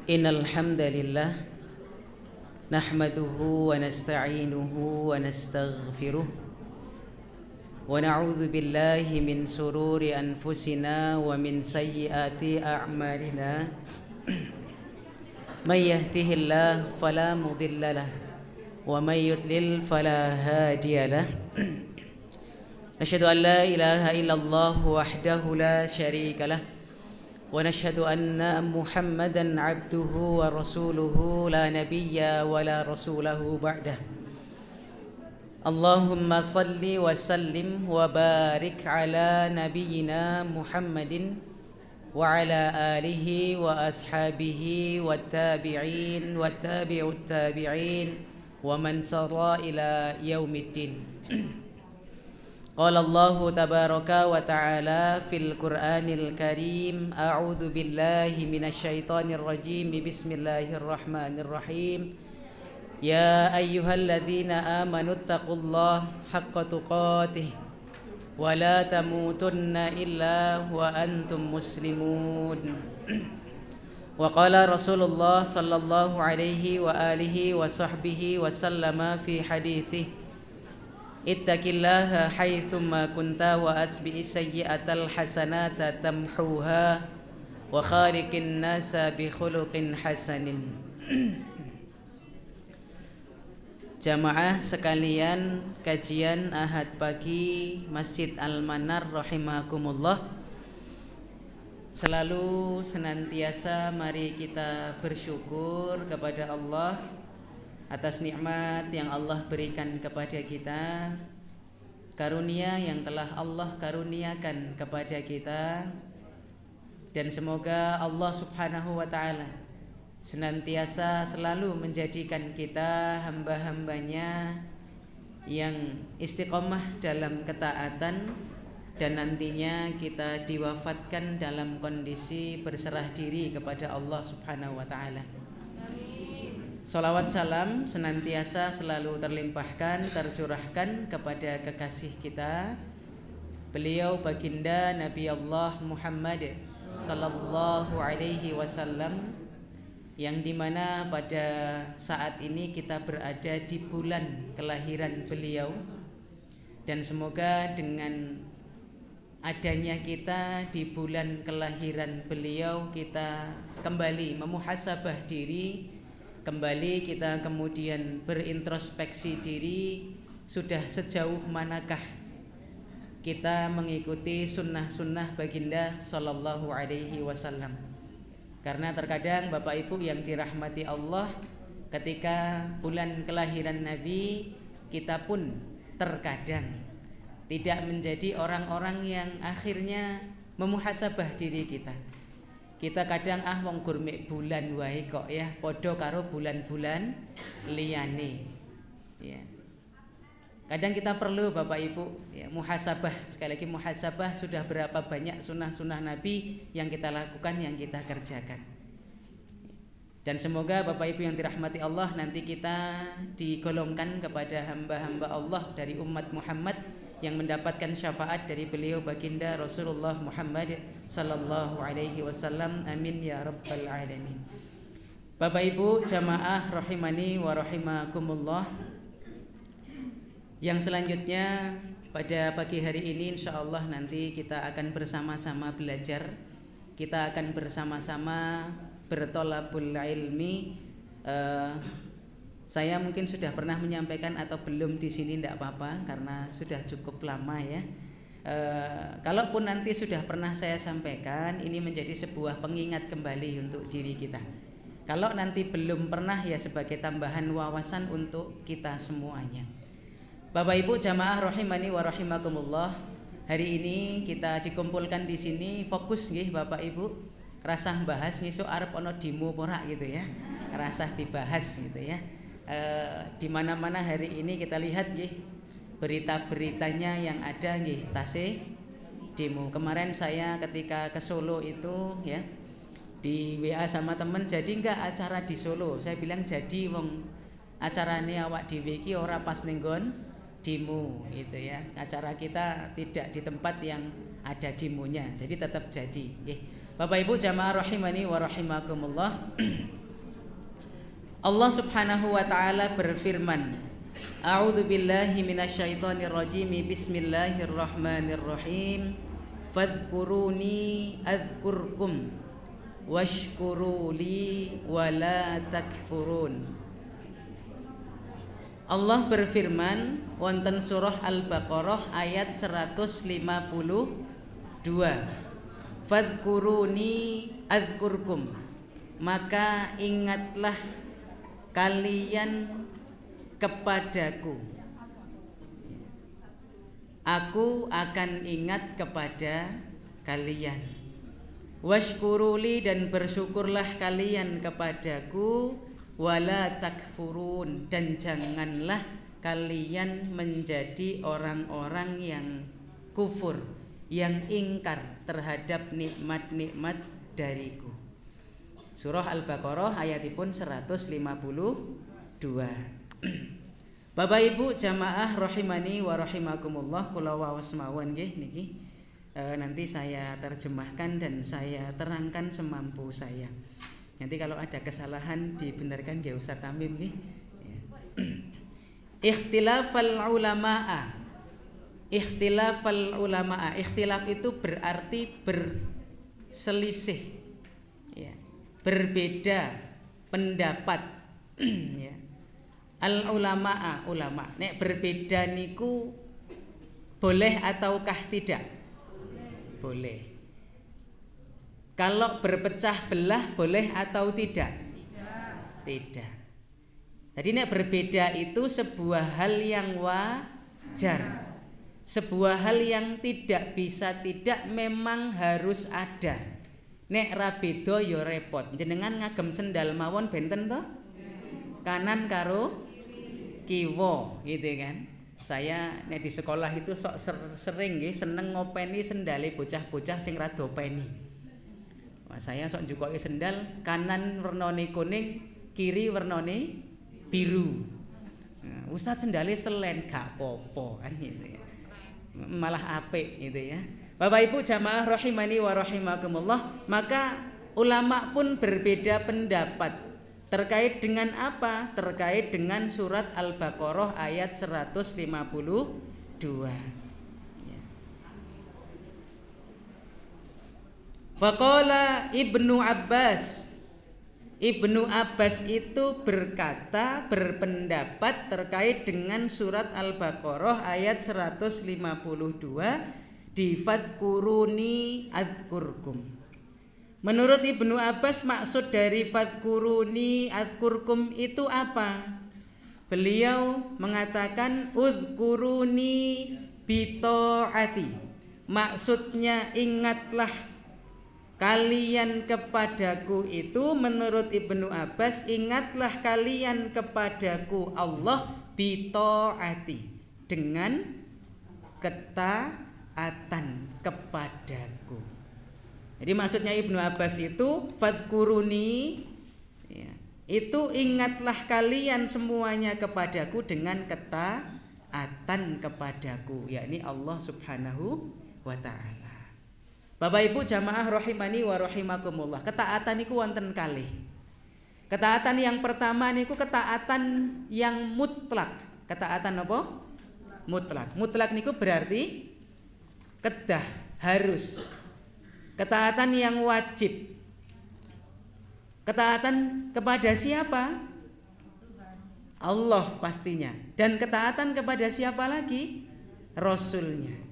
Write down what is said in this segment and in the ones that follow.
Innal hamdalillah nahmaduhu wa nasta'inuhu wa nastaghfiruh wa na'udzu billahi min sururi anfusina wa min sayyiati a'malina may yahdihillahu fala mudilla lahu wa may yudlil fala hadiya lahu nashhadu an la ilaha illallah wahdahu la syarika lahu ونشهد أن محمدا عبده ورسوله لا نبي ولا رسوله بعده اللهم صل وسلم وبارك على نبينا محمد وعلى آله وأصحابه والتابعين والتابع التابعين ومن سار إلى يوم الدين قال الله تبارك وتعالى في القرآن الكريم أعوذ بالله من الشيطان الرجيم بسم الله الرحمن الرحيم يا أيها الذين آمنوا اتقوا الله حق تقاته ولا تموتن إلا وأنتم مسلمون وقال رسول الله صلى الله عليه وآله وصحبه وسلم في حديثه ittaqillaha haitsuma kunta wa atbi'is sayyi'atal hasanata tamhuha wa khaliqin nasa bi khuluqin hasanin. Jamaah sekalian, kajian Ahad pagi Masjid Al-Manar rahimakumullah. Selalu senantiasa mari kita bersyukur kepada Allah atas nikmat yang Allah berikan kepada kita, karunia yang telah Allah karuniakan kepada kita, dan semoga Allah subhanahu wa ta'ala senantiasa selalu menjadikan kita hamba-hambanya yang istiqomah dalam ketaatan, dan nantinya kita diwafatkan dalam kondisi berserah diri kepada Allah subhanahu wa ta'ala. Salawat salam senantiasa selalu terlimpahkan, tercurahkan kepada kekasih kita, beliau baginda Nabi Allah Muhammad sallallahu alaihi wasallam, yang dimana pada saat ini kita berada di bulan kelahiran beliau, dan semoga dengan adanya kita di bulan kelahiran beliau kita kembali memuhasabah diri, kembali kita kemudian berintrospeksi diri, sudah sejauh manakah kita mengikuti sunnah-sunnah baginda sallallahu alaihi wasallam. Karena terkadang Bapak Ibu yang dirahmati Allah, ketika bulan kelahiran Nabi, kita pun terkadang tidak menjadi orang-orang yang akhirnya memuhasabah diri kita. Kita kadang wong gurmek bulan wae kok ya, podo karo bulan-bulan liyane. Ya. Kadang kita perlu Bapak Ibu ya, muhasabah, sekali lagi muhasabah, sudah berapa banyak sunnah-sunnah Nabi yang kita lakukan, yang kita kerjakan. Dan semoga Bapak Ibu yang dirahmati Allah, nanti kita digolongkan kepada hamba-hamba Allah dari umat Muhammad yang mendapatkan syafaat dari beliau baginda Rasulullah Muhammad sallallahu alaihi wasallam. Amin ya rabbal alamin. Bapak Ibu jamaah rahimani wa rahimakumullah. Yang selanjutnya pada pagi hari ini insyaallah nanti kita akan bersama-sama belajar. Kita akan bersama-sama bertolabul ilmi. Saya mungkin sudah pernah menyampaikan atau belum di sini, tidak apa-apa karena sudah cukup lama ya. Kalaupun nanti sudah pernah saya sampaikan, ini menjadi sebuah pengingat kembali untuk diri kita. Kalau nanti belum pernah, ya sebagai tambahan wawasan untuk kita semuanya. Bapak Ibu jamaah rahimani wa rahimakumullah. Hari ini kita dikumpulkan di sini fokus nggih Bapak Ibu. Rasah bahas ngisuk arep ana demo ora gitu ya. Rasah dibahas gitu ya. Di mana-mana hari ini kita lihat nggih berita-beritanya yang ada nggih tasih demo. Kemarin saya ketika ke Solo itu ya, di WA sama temen, jadi enggak acara di Solo. Saya bilang jadi wong acarane awak dhewe iki ora pas ning nggon demo gitu ya. Acara kita tidak di tempat yang ada demonya. Jadi tetap jadi nggih. Bapak Ibu jamaah rahimani wa rahimakumullah. Allah Subhanahu wa taala berfirman, A'udzu billahi minasyaitonir rajim. Bismillahirrahmanirrahim. Fadhkuruni adzkurkum washkuruli wala takfurun. Allah berfirman wonten surah Al-Baqarah ayat 152. Fadhkuruni adzkurkum, maka ingatlah kalian kepadaku, aku akan ingat kepada kalian. Washkuruli, dan bersyukurlah kalian kepadaku. Wala takfurun, dan janganlah kalian menjadi orang-orang yang kufur, yang ingkar terhadap nikmat-nikmat dariku. Surah Al-Baqarah ayatipun 152. Bapak Ibu jamaah rahimani wa rahimakumullah, kula waos mawon nggih niki. Nanti saya terjemahkan dan saya terangkan semampu saya. Nanti kalau ada kesalahan dibenarkan nggih Ustaz Tamim nggih. Ikhtilafal ulama'a. Ikhtilafal ulama'a. Ikhtilaf itu berarti berselisih. Ya. Berbeda pendapat. Ya. Al ulama'a, ulama. Nek berbeda niku boleh ataukah tidak? Boleh. Kalau berpecah belah boleh atau tidak? Tidak. Jadi nek berbeda itu sebuah hal yang wajar, sebuah hal yang tidak bisa tidak, memang harus ada. Nek ra beda ya repot. Jenengan ngagem sendal mawon benten to? Kanan karo kiwa gitu kan. Saya nek di sekolah itu sok sering nggih seneng ngopeni sendale bocah-bocah sing rada openi. Saya sok njukoki sendal kanan wernane kuning, kiri wernane biru. Nah, Ustaz sendale selen gak popo kan gitu ya. Malah apik gitu ya. Bapak Ibu jamaah rahimani wa rahimakumullah, maka ulama pun berbeda pendapat terkait dengan apa? Terkait dengan surat Al-Baqarah ayat 152. Faqala Ibnu Abbas. Ibnu Abbas itu berkata, berpendapat terkait dengan surat Al-Baqarah ayat 152, di fadkuruni adzkurkum. Menurut Ibnu Abbas, maksud dari fadkuruni adzkurkum itu apa? Beliau mengatakan udzkuruni bitaati. Maksudnya ingatlah kalian kepadaku itu, menurut Ibnu Abbas, ingatlah kalian kepadaku Allah bitaati, dengan ketaatan kepadaku. Jadi maksudnya Ibnu Abbas itu fadkuruni ya, itu ingatlah kalian semuanya kepadaku dengan ketaatan kepadaku, yakni Allah Subhanahu wa ta'ala. Bapak Ibu jamaah rahimani wa rahimakumullah, ketaatan niku wonten kalih. Ketaatan yang pertama niku ketaatan yang mutlak. Ketaatan apa? Mutlak. Mutlak niku berarti kedah, harus. Ketaatan yang wajib. Ketaatan kepada siapa? Allah pastinya. Dan ketaatan kepada siapa lagi? Rasulnya.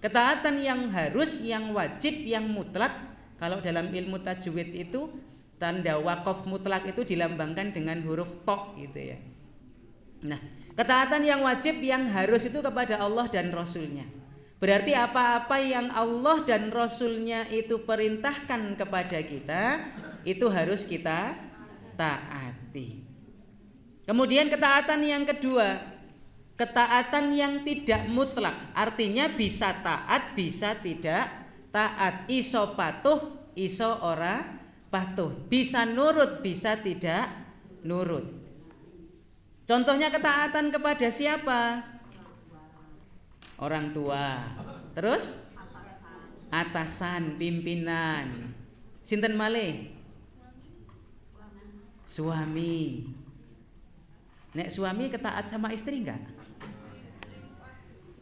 Ketaatan yang harus, yang wajib, yang mutlak. Kalau dalam ilmu tajwid itu tanda wakaf mutlak itu dilambangkan dengan huruf to gitu ya. Nah, ketaatan yang wajib, yang harus itu kepada Allah dan Rasulnya. Berarti apa-apa yang Allah dan Rasulnya itu perintahkan kepada kita, itu harus kita taati. Kemudian ketaatan yang kedua, ketaatan yang tidak mutlak, artinya bisa taat, bisa tidak taat, iso patuh, iso ora patuh, bisa nurut, bisa tidak nurut. Contohnya ketaatan kepada siapa? Orang tua. Terus atasan, pimpinan. Sinten malih? Suami. Nek suami ketaat sama istri enggak?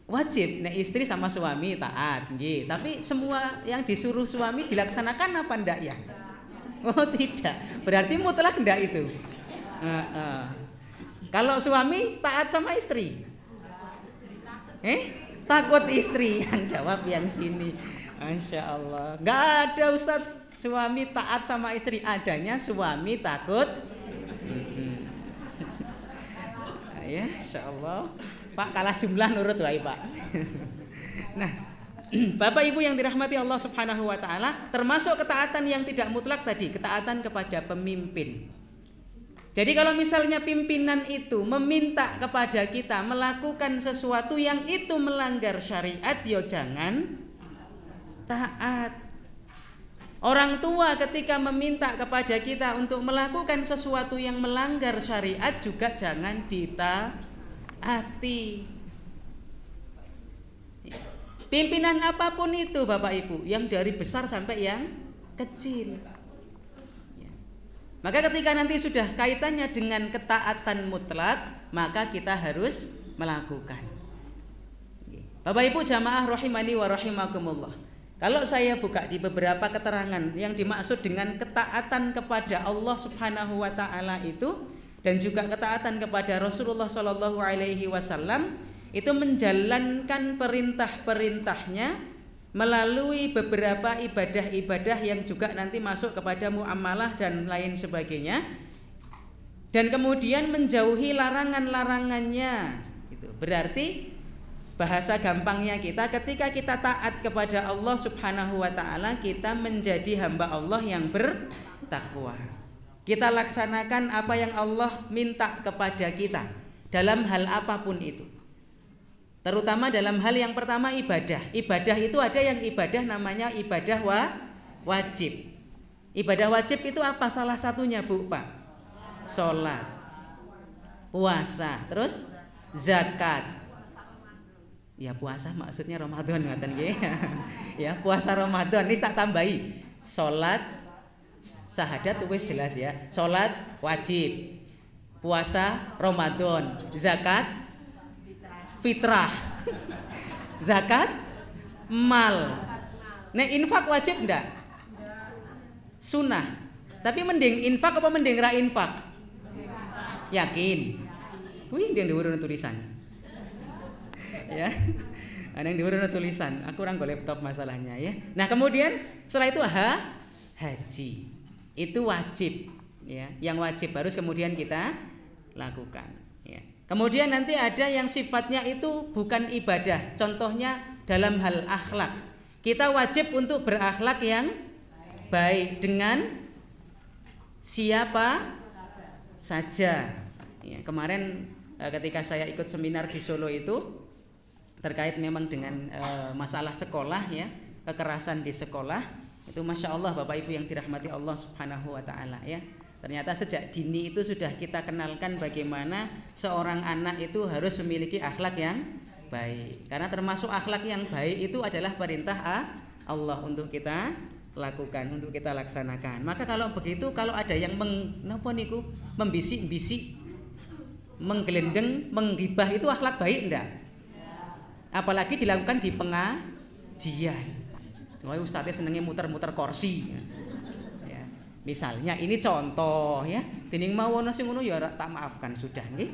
Wajib, nek istri sama suami taat, nggih. Tapi semua yang disuruh suami dilaksanakan apa ndak ya? Oh tidak, berarti mutlak ndak itu? Kalau suami taat sama istri? Takut istri, yang jawab yang sini. Masya Allah, nggak ada Ustadz suami taat sama istri, adanya suami takut. Ya, Insya Allah. Pak kalah jumlah nurut wae Pak. Nah, Bapak Ibu yang dirahmati Allah Subhanahu wa taala, termasuk ketaatan yang tidak mutlak tadi, ketaatan kepada pemimpin. Jadi kalau misalnya pimpinan itu meminta kepada kita melakukan sesuatu yang itu melanggar syariat, ya jangan taat. Orang tua ketika meminta kepada kita untuk melakukan sesuatu yang melanggar syariat juga jangan ditaati. Pimpinan apapun itu Bapak Ibu, yang dari besar sampai yang kecil. Maka ketika nanti sudah kaitannya dengan ketaatan mutlak, maka kita harus melakukan. Bapak Ibu jamaah rahimani wa rahimakumullah. Kalau saya buka di beberapa keterangan yang dimaksud dengan ketaatan kepada Allah Subhanahu wa taala itu dan juga ketaatan kepada Rasulullah Shallallahu alaihi wasallam, itu menjalankan perintah-perintahnya melalui beberapa ibadah-ibadah yang juga nanti masuk kepada muamalah dan lain sebagainya, dan kemudian menjauhi larangan-larangannya. Itu berarti bahasa gampangnya kita, ketika kita taat kepada Allah Subhanahu wa taala, kita menjadi hamba Allah yang bertakwa. Kita laksanakan apa yang Allah minta kepada kita dalam hal apapun itu. Terutama dalam hal yang pertama ibadah. Ibadah itu ada yang ibadah namanya ibadah wajib. Ibadah wajib itu apa salah satunya Bu Pak? Sholat, puasa, terus zakat. Ya puasa maksudnya Ramadan ngaten nggih. Ya puasa Ramadan ini tak tambahi. Salat syahadat wis jelas ya. Salat wajib. Puasa Ramadan, zakat fitrah. Zakat mal. Nek infak wajib ndak? Sunnah. Tapi mending infak apa mending ra infak? Yakin. Kuwi ndek dhuwur tulisan. Ya, ada yang diurut tulisan. Aku orang laptop masalahnya ya. Nah kemudian setelah itu haji itu wajib ya. Yang wajib harus kemudian kita lakukan. Ya. Kemudian nanti ada yang sifatnya itu bukan ibadah. Contohnya dalam hal akhlak. Kita wajib untuk berakhlak yang baik dengan siapa saja. Ya, kemarin ketika saya ikut seminar di Solo itu terkait memang dengan masalah sekolah ya, kekerasan di sekolah itu Masya Allah Bapak Ibu yang dirahmati Allah Subhanahu wa taala ya. Ternyata sejak dini itu sudah kita kenalkan bagaimana seorang anak itu harus memiliki akhlak yang baik. Karena termasuk akhlak yang baik itu adalah perintah Allah untuk kita lakukan, untuk kita laksanakan. Maka kalau begitu, kalau ada yang membisik-bisik, menggelendeng, menggibah, itu akhlak baik enggak? Apalagi dilakukan di pengajian. Wah, ustadznya senengnya muter-muter kursi. Ya. Misalnya ini contoh ya. Dening mawono sing ngono ya tak maafkan sudah nggih.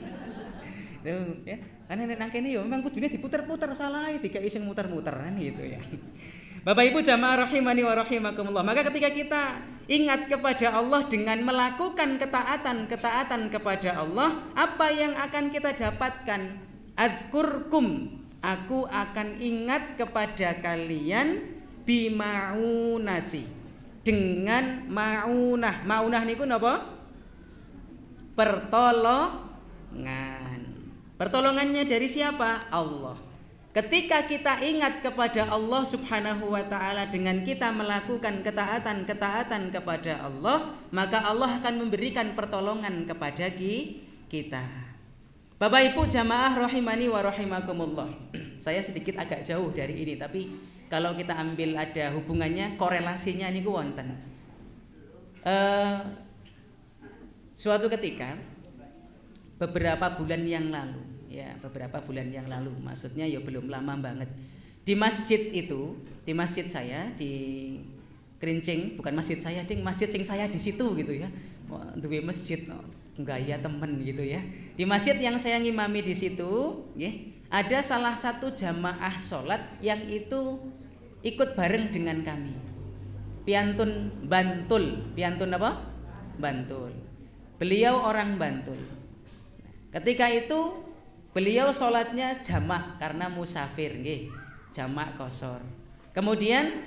Ya. Karena nang kene ya memang kudune diputer-puter salah dikai sing muter-muter kan gitu ya. Bapak Ibu jamaah rahimani wa rahimakumullah. Maka ketika kita ingat kepada Allah dengan melakukan ketaatan kepada Allah, apa yang akan kita dapatkan? Adzkurkum, aku akan ingat kepada kalian bimaunati, dengan maunah. Maunah niku napa? Pertolongan. Pertolongannya dari siapa? Allah. Ketika kita ingat kepada Allah Subhanahu wa taala dengan kita melakukan ketaatan kepada Allah, maka Allah akan memberikan pertolongan kepada kita. Bapak Ibu jamaah rahimani wa rahimakumullah. Saya sedikit agak jauh dari ini, tapi kalau kita ambil ada hubungannya, korelasinya niku wonten. Suatu ketika beberapa bulan yang lalu, maksudnya ya belum lama banget, di masjid itu, di masjid saya di Kerincing, bukan masjid saya, ding masjid sing saya di situ gitu ya, duwe masjid gaya temen gitu ya. Di masjid yang saya ngimami di situ, ya, ada salah satu jamaah sholat yang itu ikut bareng dengan kami. Piantun Bantul, piantun apa? Bantul. Beliau orang Bantul. Ketika itu beliau sholatnya jamak karena musafir, nggih, jamak kosor. Kemudian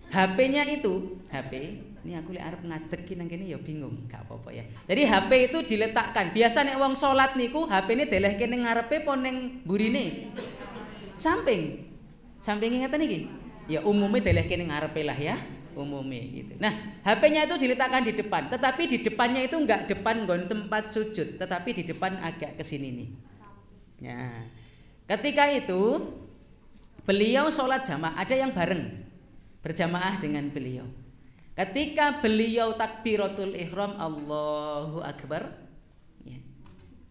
HP-nya itu, HP, ini aku lihat arep ngadeg nang kene ya bingung, gak apa-apa ya. Jadi HP itu diletakkan. Biasa nek wong salat niku HP-ne delehke ning ngarepe apa ning mburine? Samping. Sampinge ngeten iki. Ya umumnya delehke ning ngarepe lah ya, umumnya gitu. Nah, HP-nya itu diletakkan di depan, tetapi di depannya itu enggak depan nggon tempat sujud, tetapi di depan agak ke sini nih. Nah, ketika itu beliau sholat jamaah, ada yang bareng berjamaah dengan beliau. Ketika beliau takbiratul ihram Allahu Akbar, ya,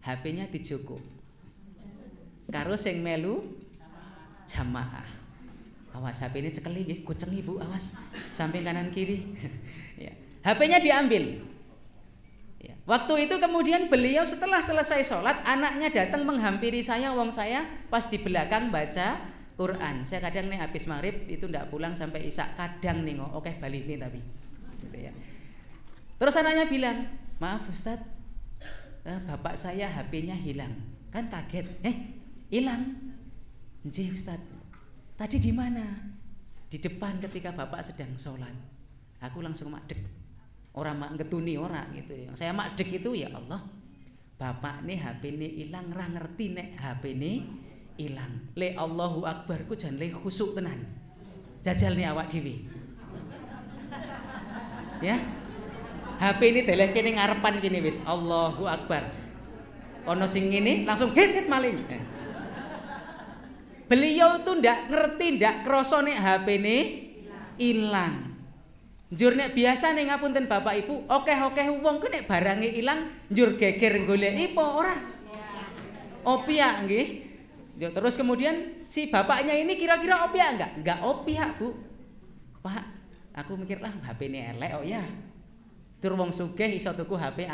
HP-nya dijogo karo sing melu jamaah. Awas HP-ne cekeli nggih, kuceng Ibu, awas. Samping kanan kiri. Ya, HP-nya diambil. Ya, waktu itu kemudian beliau setelah selesai sholat, anaknya datang menghampiri saya, wong saya pas di belakang baca Quran. Saya kadang nih habis maghrib itu ndak pulang sampai isya, kadang nih oke balik nih tapi gitu ya. Terus anaknya bilang, maaf Ustadz, bapak saya HP-nya hilang. Kan kaget, hilang? Nggih Ustadz, tadi di mana? Di depan ketika bapak sedang sholat. Aku langsung madeg, orang mak ngetuni orang gitu ya. Saya madeg itu, ya Allah, bapak nih HP-ne hilang, ra ngerti nek HP-ne ilang. Le Allahu Akbar ku jan le khusuk tenan. Jajal nih awak dhewe. Ya. HP ini delehke ning ngarepan kene wis Allahu Akbar. Ono sing ngene langsung hit maling. Beliau tuh ndak ngerti, ndak krasa nek HP-ne ilang. Njur nek biasa nek ngapunten Bapak Ibu, akeh-akeh wong ku nek barange ilang njur geger goleki apa ora? Opiak nggih. Ya, terus kemudian si bapaknya ini kira-kira opiak enggak? Enggak opiak, Bu. Pak, aku mikir lah HP ini elek kok ya. Tur wong sugih iso tuku HP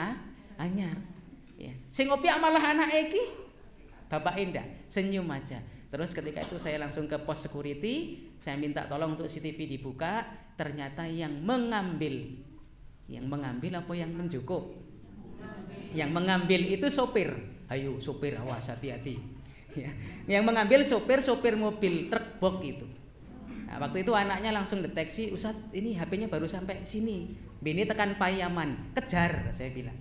anyar. Ya. Sing opiak malah anake iki. Bapak ndak, senyum aja. Terus ketika itu saya langsung ke pos security, saya minta tolong untuk CCTV dibuka, ternyata yang mengambil apa yang mencukup? Yang mengambil itu sopir. Ayo sopir, awas hati-hati. Ya, yang mengambil sopir mobil truk box itu. Nah, waktu itu anaknya langsung deteksi, Ustadz ini HP-nya baru sampai sini, Bini tekan payaman, kejar, saya bilang.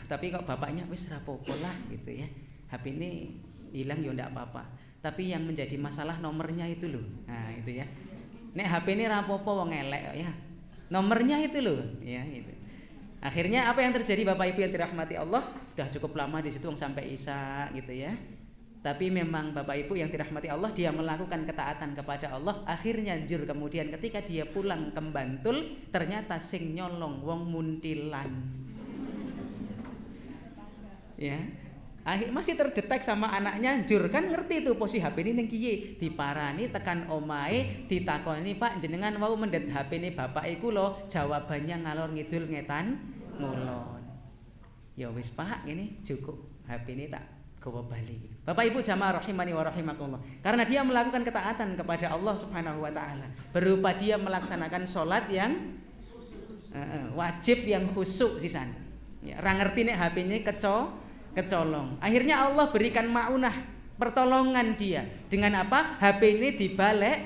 Tapi kok bapaknya wis rapopo lah gitu ya, HP ini hilang ya ndak apa-apa. Tapi yang menjadi masalah nomornya itu loh. Nah itu ya, nek HP ini rapopo wong elek ya, nomornya itu loh ya itu. Akhirnya apa yang terjadi Bapak Ibu yang dirahmati Allah, sudah cukup lama di situ sampai isya gitu ya. Tapi memang Bapak Ibu yang dirahmati Allah, dia melakukan ketaatan kepada Allah. Akhirnya njur kemudian ketika dia pulang ke Bantul, ternyata sing nyolong wong muntilan. Ya. Masih terdetek sama anaknya, njur kan ngerti tuh posisi HP ini ning kiye, diparani tekan omahe, ditakoni Pak jenengan wau mendet HP ini bapak iku lho, jawabannya ngalor ngidul ngetan ngulon. Ya wis Pak, ini cukup HP ini tak gawa bali. Bapak Ibu jamaah rahimani wa rahimakumullah. Karena dia melakukan ketaatan kepada Allah Subhanahu wa taala, berupa dia melaksanakan sholat yang wajib yang khusyuk sisan. Ya, ra ngerti nek HP-nya kecolong. Akhirnya Allah berikan maunah, pertolongan dia. Dengan apa? HP ini dibalik.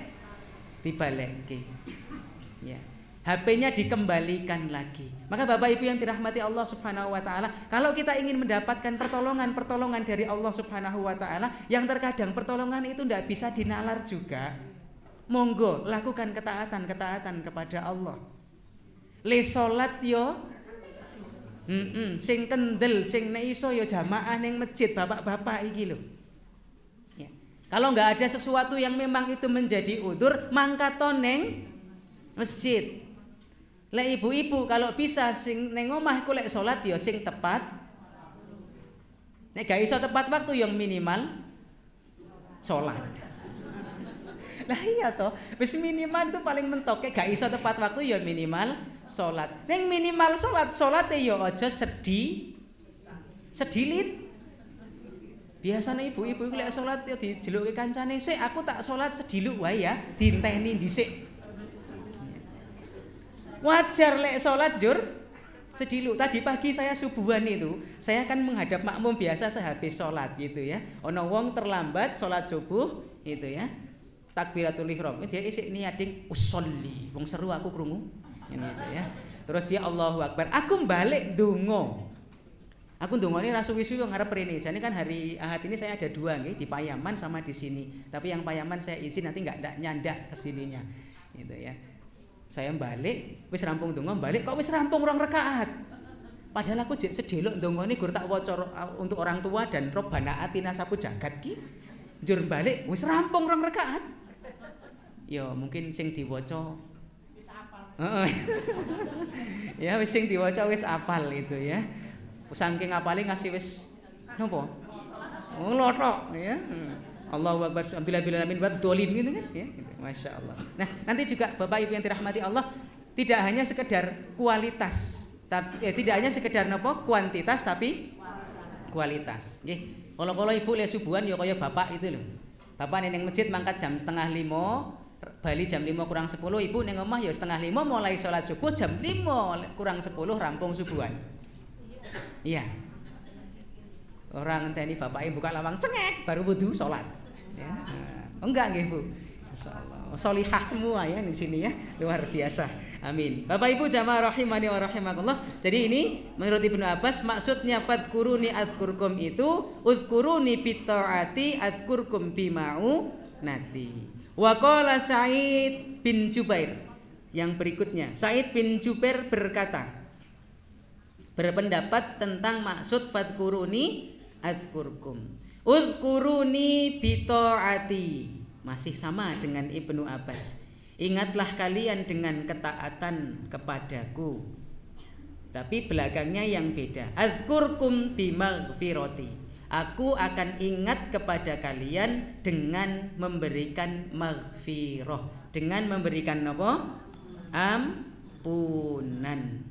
Ya. HP-nya dikembalikan lagi. Maka Bapak Ibu yang dirahmati Allah Subhanahu wa taala, kalau kita ingin mendapatkan pertolongan dari Allah Subhanahu wa taala, yang terkadang pertolongan itu tidak bisa dinalar juga. Monggo lakukan ketaatan kepada Allah. Le salat yo sing kendel, sing nek iso ya jamaah ning masjid bapak-bapak iki lho. Ya. Kalau nggak ada sesuatu yang memang itu menjadi udzur, mangkat neng masjid. Lek ibu-ibu kalau bisa sing neng omah iku lek salat ya sing tepat. Nek gak iso tepat waktu yang minimal salat. Lah iya toh, wis minimal itu paling mentok gak iso tepat waktu ya minimal salat. Neng minimal salate ya aja sedilit. Biasanya ibu-ibu itu lek salat ya dijeluki kancane, "Sik aku tak salat sediluk wae ya, dinteni dhisik." Wajar lek salat jur sediluk. Tadi pagi saya subuhan itu, saya kan menghadap makmum biasa sehabis salat gitu ya. Ono wong terlambat salat subuh gitu ya. Takbiratul ihram, dia isik niating usolli. Wong seru aku krungu. Ngene gitu ya. Terus ya Allahu Akbar, aku balik ndonga. Aku ndongane ra suwi-suwi ngarep rene. Jane kan hari Ahad ini saya ada 2 nggih, di Payaman sama di sini. Tapi yang Payaman saya izin nanti enggak nyandak ke sininya. Gitu ya. Saya balik, wis rampung ndonga, balik kok wis rampung 2 rakaat. Padahal aku jek sedelok ndongane gur tak waca untuk orang tua dan Robbana atina sapu jagat ki. Njur balik wis rampung 2 rakaat. Ya mungkin sing diwaca wis apal. Heeh. Ya wis sing diwaca wis apal itu ya. Saking apale ngasih wis napa? Oh lotok ya. Allahu Akbar, alhamdulillah alamin wa dolin gitu kan ya. Gitu. Masya Allah. Nah, nanti juga Bapak Ibu yang dirahmati Allah, tidak hanya sekedar kualitas, tapi tidak hanya sekedar napa kuantitas tapi kualitas. Nggih. Kala-kala Ibu le subuhan ya kaya bapak itu lho. Bapak ning masjid mangkat jam 4:30, bali jam 5 kurang 10, Ibu ning omah ya 4:30 mulai salat subuh, jam 5 kurang 10 rampung subuhan. Iya. Orang ngenteni bapake buka lawang cengek baru wudu salat. Ya. Enggak nggih, Bu. Insyaallah. Sholihah semua ya di sini ya. Luar biasa. Amin. Bapak Ibu jamaah rahimani wa rahimakumullah. Jadi ini menurut Ibnu Abbas maksudnya fadkuruni adzkurkum itu udkuruni bitaati adzkurkum bima'u nati. Wa qala Sa'id bin Jubair. Yang berikutnya, Sa'id bin Jubair berpendapat tentang maksud fadkuruni adzkurkum. Udkuruni bitaati. Masih sama dengan Ibnu Abbas. Ingatlah kalian dengan ketaatan kepadaku. Tapi belakangnya yang beda. Adzkurkum bimaghfirati. Aku akan ingat kepada kalian dengan memberikan maghfirah. Dengan memberikan apa? Ampunan.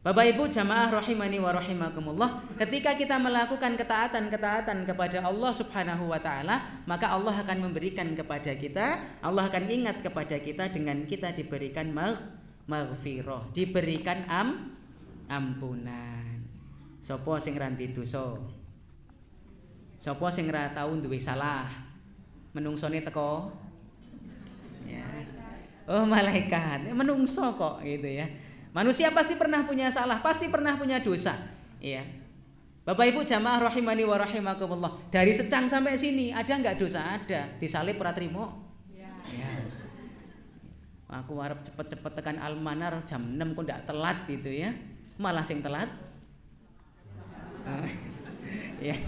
Bapak Ibu jamaah rahimani wa rahimakumullah, ketika kita melakukan ketaatan-ketaatan kepada Allah Subhanahu wa taala, maka Allah akan memberikan kepada kita, Allah akan ingat kepada kita dengan kita diberikan maghfirah, diberikan ampunan. Sapa sing ranti dosa? Sapa sing ora tau duwe salah? Menungsone teko? Ya. Oh, malaikat. Menungso kok gitu ya. Manusia pasti pernah punya salah, pasti pernah punya dosa. Iya. Bapak Ibu jamaah rahimani wa rahimakumullah. Dari secang sampai sini ada enggak dosa? Ada. Disalib ora trimo? Ya. Aku arep cepet-cepet tekan Almanar jam 6 kok ndak telat gitu ya. Malah sing telat. Ya.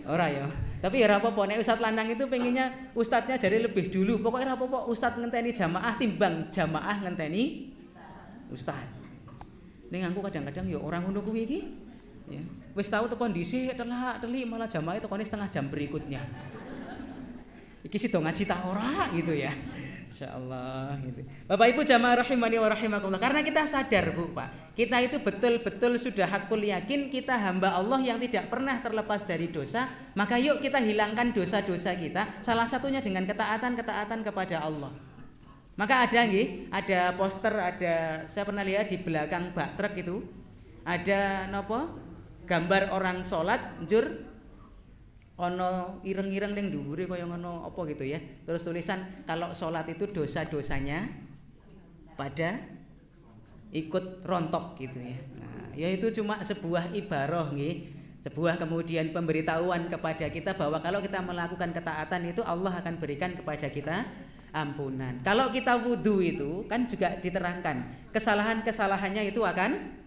Ora ya. Tapi ya ora apa-apa nek ustaz lanang itu pengennya ustadznya jadi lebih dulu. Pokoknya ora apa-apa ustaz ngenteni jamaah timbang jamaah ngenteni ustaz. Ning aku kadang-kadang ya orang ngono kuwi iki. Ya. Wis tau tekan dhisik telak-telik malah jamaah tekone setengah jam berikutnya. Iki sida ngaji ta ora gitu ya. Insyaallah gitu. Bapak Ibu jamaah rahimani wa rahimakumullah. Karena kita sadar, Bu, Pak. Kita itu betul-betul sudah hakul yakin kita hamba Allah yang tidak pernah terlepas dari dosa, maka yuk kita hilangkan dosa-dosa kita, salah satunya dengan ketaatan-ketaatan kepada Allah. Maka ada nggih, ada poster, ada saya pernah lihat di belakang bak truk itu ada napa? Gambar orang salat njur ana ireng-ireng ning dhuwure kaya ngono apa gitu ya. Terus tulisan kalau salat itu dosa-dosanya pada ikut rontok gitu ya. Nah, ya itu cuma sebuah ibarah nggih. Sebuah kemudian pemberitahuan kepada kita bahwa kalau kita melakukan ketaatan itu Allah akan berikan kepada kita ampunan. Kalau kita wudu itu kan juga diterangkan kesalahan-kesalahannya itu akan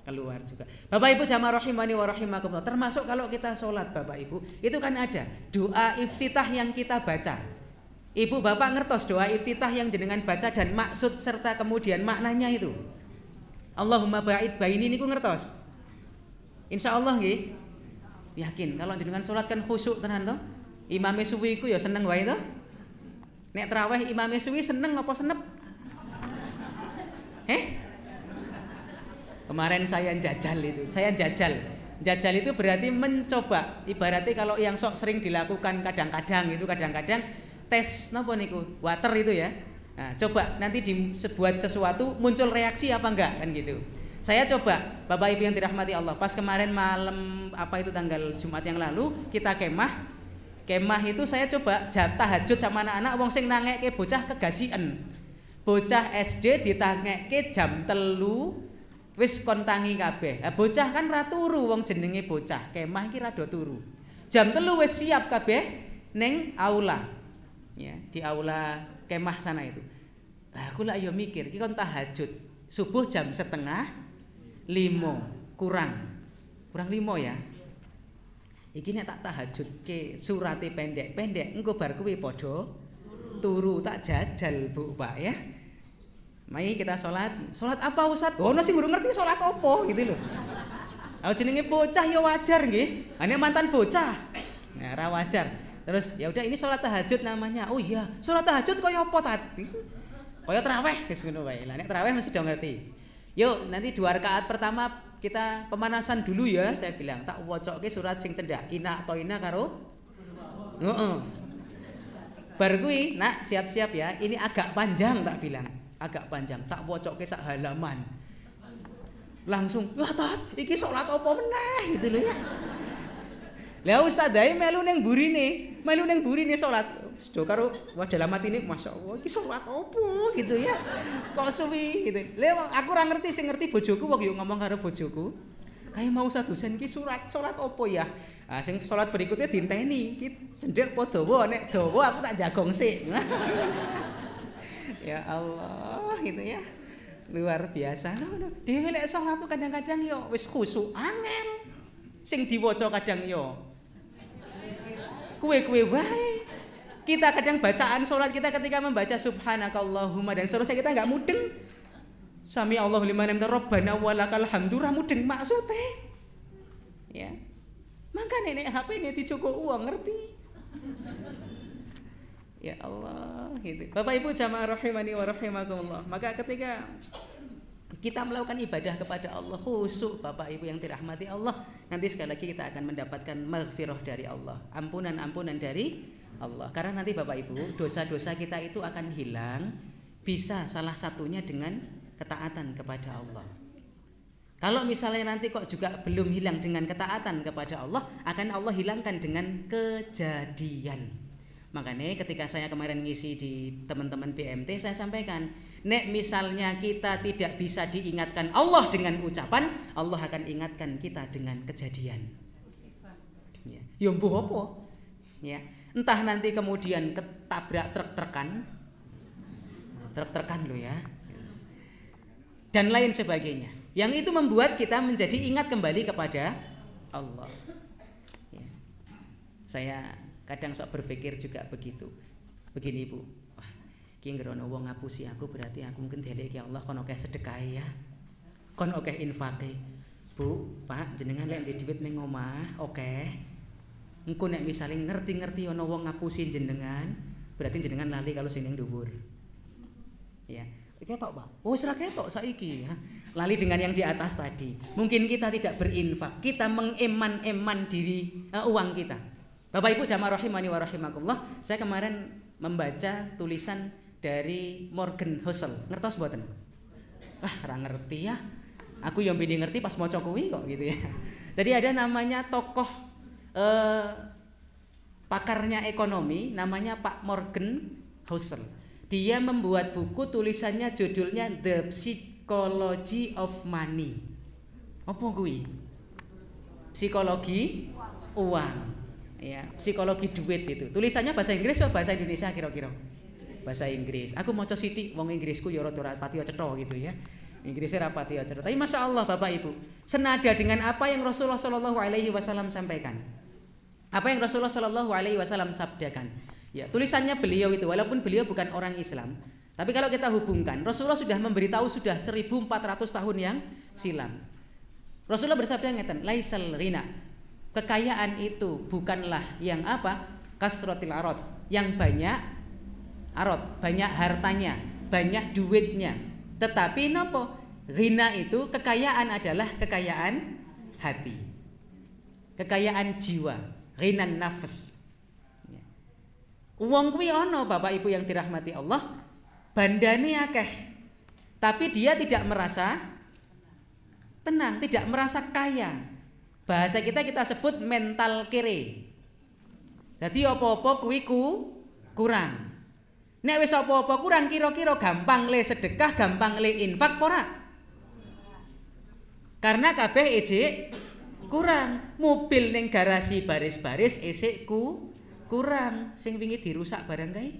keluar juga. Bapak Ibu jamaah rahimani wa rahimakumullah, termasuk kalau kita sholat Bapak Ibu, itu kan ada doa iftitah yang kita baca. Ibu Bapak ngertos doa iftitah yang jenengan baca dan maksud serta kemudian maknanya itu. Allahumma ba'id baini niku ngertos. Insyaallah nggih. Yakin kalau jenengan sholat kan khusyuk tenan to. Imame suwi iku ya seneng wae to. Nek traweh imame suwi seneng apa senep? Kemarin saya jajal itu. Jajal itu berarti mencoba. Ibaratnya kalau yang sok sering dilakukan kadang-kadang tes napa niku? Water itu ya. Nah, coba nanti dibuat sesuatu muncul reaksi apa enggak kan gitu. Saya coba, Bapak Ibu yang dirahmati Allah. Pas kemarin malam apa itu tanggal Jumat yang lalu kita kemah. Kemah itu saya coba tahajud sama anak-anak wong sing nangekke bocah kegasien. Bocah SD ditangekke jam 3 wis kon tangi kabeh. Bocah kan ra turu wong jenenge bocah. Kemah iki rada turu. Jam 3 wis siap kabeh ning aula. Ya, di aula kemah sana itu. Lah aku lak yo mikir, iki kon tahajud. Subuh jam 4:30 kurang 5 ya. Iki nek tak tahajudke surate pendek-pendek engko bar kuwi padha turu tak jajal Bu Pak ya. Mari kita sholat apa Ustaz? Ono sing guru ngerti sholat apa gitu loh. Kalau jenenge bocah ya wajar nggih. Ane mantan bocah. Nah, ra wajar. Terus ya udah ini sholat tahajud namanya. Oh iya, sholat tahajud kaya apa tadi? Kaya tarawih wis ngono wae. Lah nek tarawih mesti do ngerti. Yuk, nanti 2 rakaat pertama kita pemanasan dulu ya, saya bilang. Tak wocoke surat sing cendak Ina atau Ina karo heeh. Bar kuwi, Nak, siap-siap ya. Ini agak panjang tak bilang. Agak panjang, tak wocoke sak halaman. Langsung, wah tat, iki sholat apa meneh gitu loh ya. Lah ustadzae melu ning burine sholat. Sudah karo wah dalam hati ini, masya Allah, iki sholat apa gitu ya. Kok suwi gitu. Lah aku ora ngerti, sing ngerti bojoku wong yo ngomong karo bojoku. Kayak mau Ustaz dosen iki sholat apa ya? Ah sing sholat berikutnya diinteni, iki cendhek apa dawa, nek dawa aku tak jagong sik. Ya Allah gitu ya. Luar biasa. Dhewe lek salat tuh kadang-kadang yo wis khusyuk angel. Sing diwaca kadang yo kuwe-kuwe wae. Kita kadang bacaan salat kita ketika membaca subhanakallahumma dan seterusnya kita enggak mudeng. Sami Allahu liman hamdah rabbana walakal hamdu ra mudeng maksude. Ya. Makane nek HP ne dicukup uang ngerti. Ya Allah gitu. Bapak Ibu jamaah rahimani wa rahimakumullah. Maka ketika kita melakukan ibadah kepada Allah khusyuk Bapak Ibu yang dirahmati Allah, nanti sekali lagi kita akan mendapatkan maghfirah dari Allah, ampunan dari Allah. Karena nanti Bapak Ibu, dosa-dosa kita itu akan hilang bisa salah satunya dengan ketaatan kepada Allah. Kalau misalnya nanti kok juga belum hilang dengan ketaatan kepada Allah, akan Allah hilangkan dengan kejadian. Makanya ketika saya kemarin ngisi di teman-teman BMT, saya sampaikan, nek misalnya kita tidak bisa diingatkan Allah dengan ucapan, Allah akan ingatkan kita dengan kejadian. Ya, mbuh apa? Ya, entah nanti kemudian ketabrak truk-trukan loh ya, dan lain sebagainya. Yang itu membuat kita menjadi ingat kembali kepada Allah. Ya. Saya kadang sok berpikir juga begitu. Begini Bu, wah, ki ngerono wong ngapusi aku berarti aku mungkin dieleki Allah kon akeh sedekah ya. Kon akeh infake. Bu, Pak, jenengan lek ndek dhuwit ning omah, oke. Engko nek misale ngerti-ngerti ana wong ngapusi jenengan, berarti jenengan lali kalau sing ning dhuwur. Ya. Ketok, Pak. Oh, ora ketok saiki ya. Lali dengan yang di atas tadi. Mungkin kita tidak berinfak, kita mengeman-eman diri uang kita. Bapak Ibu jamaah rahimani wa rahimakumullah, saya kemarin membaca tulisan dari Morgan Housel. Ngertos mboten? Ora ngerti ya. Aku yang bini ngerti pas maca kuwi kok gitu ya. Jadi ada namanya tokoh pakarnya ekonomi namanya Pak Morgan Housel. Dia membuat buku tulisannya judulnya The Psychology of Money. Apa kuwi? Psikologi uang. Ya, psikologi duit itu. Tulisannya bahasa Inggris atau bahasa Indonesia kira-kira? Bahasa Inggris. Aku maca sithik wong Inggrisku ya rada pati cetha gitu ya. Inggrisnya rapati aja. Tapi Masya Allah Bapak Ibu, senada dengan apa yang Rasulullah Shallallahu Alaihi Wasallam sampaikan, apa yang Rasulullah Shallallahu Alaihi Wasallam sabdakan. Ya, tulisannya beliau itu, walaupun beliau bukan orang Islam, tapi kalau kita hubungkan, Rasulullah sudah memberitahu sudah 1400 tahun yang silam. Rasulullah bersabda ngeten, laisal ghina, kekayaan itu bukanlah yang apa? Kasratil arad, yang banyak arad, banyak hartanya, banyak duitnya. Tetapi nopo? Ghina itu kekayaan adalah kekayaan hati, kekayaan jiwa, ghinan nafs. Wong kuwi ana Bapak Ibu yang dirahmati Allah, bandane akeh, tapi dia tidak merasa tenang, tidak merasa kaya. Bahasa kita sebut mental kere. Jadi apa-apa kuwi kurang. Nek wis apa-apa kurang, kira-kira gampang le sedekah, gampang le infak ora? Karena kabeh ejek kurang. Mobil ning garasi baris-baris isik kurang. Sing wingi dirusak barang kae.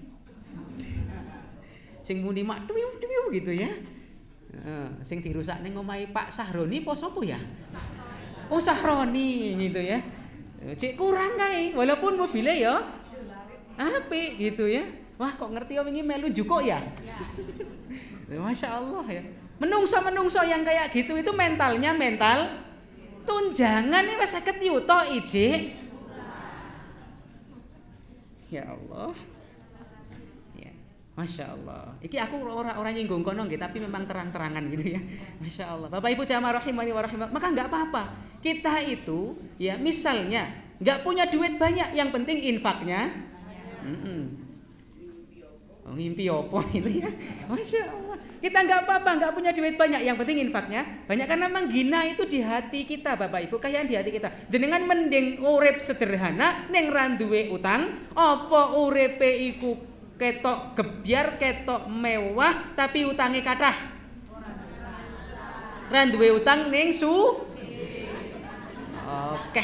Sing muni mak tuwiu gitu ya. Sing dirusak ning omahe Pak Sahroni apa sapa ya? Oh Sahroni gitu ya. Cek kurang kae walaupun mobilnya ya apik gitu ya. Wah kok ngerti wingi melu jukuk ya? Masya Allah ya. Menungso yang kayak gitu itu mentalnya mental tunjangan nih wis 50 yuta ijik. Ya Allah. Ya, Masya Allah. Iki aku orang nyinggung kono nggih, tapi memang terang-terangan gitu ya. Masya Allah. Bapak Ibu jamaah rahimani wa rahimakumullah. Maka enggak apa-apa. Kita itu ya misalnya enggak punya duit banyak, yang penting infaknya. Ngimpi apa itu ya. Masya Allah. Kita enggak apa-apa, enggak punya duit banyak, yang penting infaknya banyak, karena memang ghina itu di hati kita Bapak Ibu, kayaan di hati kita. Jenengan mending urip sederhana ning ra duwe utang, apa uripe iku ketok gebyar, ketok mewah tapi utange kathah. Ra duwe utang ning Oke.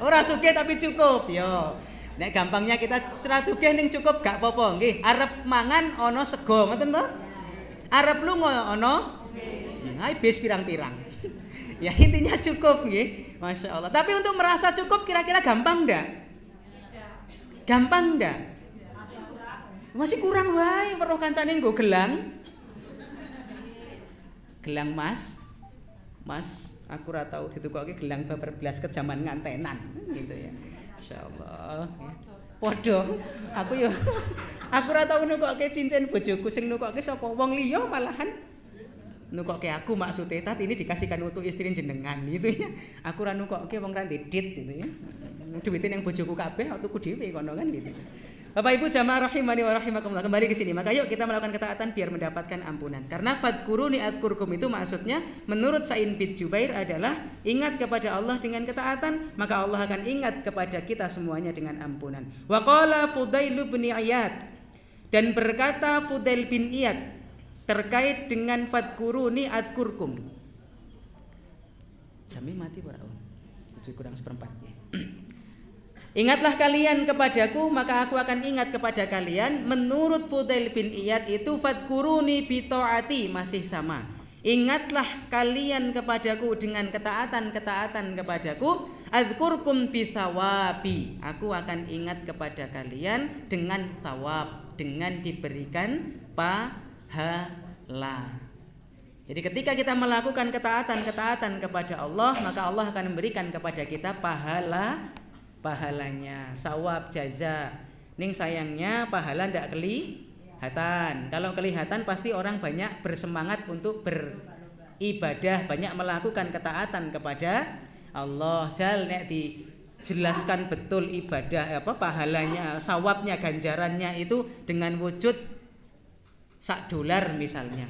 Ora sugih tapi cukup yo. Nek gampangnya kita ora sugih ning cukup gak apa-apa nggih. Arep mangan ana sego, ngoten to? Arep lunga ana nggih. Bis pirang-pirang. Ya intinya cukup nggih. Masya Allah. Tapi untuk merasa cukup kira-kira gampang ndak? Gampang ndak? Masih kurang wae, weruh kancane nggo gelang. Gelang Mas, aku ora tau ditukokke gelang babar belas ke zaman ngantenan gitu ya. Insyaallah ya. Padha aku ora tau nukokke cincin bojoku, sing nukokke sapa? Wong liya malahan nukokke aku maksudnya, tat ini dikasihkan untuk istri jenengan gitu ya. Aku ora nukokke wong ra ndedit gitu ya. Duwite ning bojoku kabeh tuku dhewe kono kan gitu. Bapak Ibu jamaah rahimani wa rahimakumullah, kembali ke sini. Maka yuk kita melakukan ketaatan biar mendapatkan ampunan. Karena fadkuruni adkurkum itu maksudnya menurut Sa'id bin Jubair adalah ingat kepada Allah dengan ketaatan, maka Allah akan ingat kepada kita semuanya dengan ampunan. Wa qala Fudail bin Iyad, dan berkata Fudail bin Iyad terkait dengan fadkuruni adkurkum. Jami mati ora? 7 kurang 1/4 ya. Ingatlah kalian kepadaku, maka aku akan ingat kepada kalian. Menurut Fudail bin Iyad itu fadkuruni bi taati, masih sama. Ingatlah kalian kepadaku dengan ketaatan kepadaku. Adzkurkum bi thawabi, aku akan ingat kepada kalian dengan thawab, dengan diberikan pahala. Jadi ketika kita melakukan ketaatan kepada Allah, maka Allah akan memberikan kepada kita pahalanya, sawab jaza. Ning sayangnya pahala ndak kelihatan. Kalau kelihatan pasti orang banyak bersemangat untuk beribadah, banyak melakukan ketaatan kepada Allah. Jal nek dijelaskan betul ibadah pahalanya, sawabnya, ganjarannya itu dengan wujud $1 misalnya.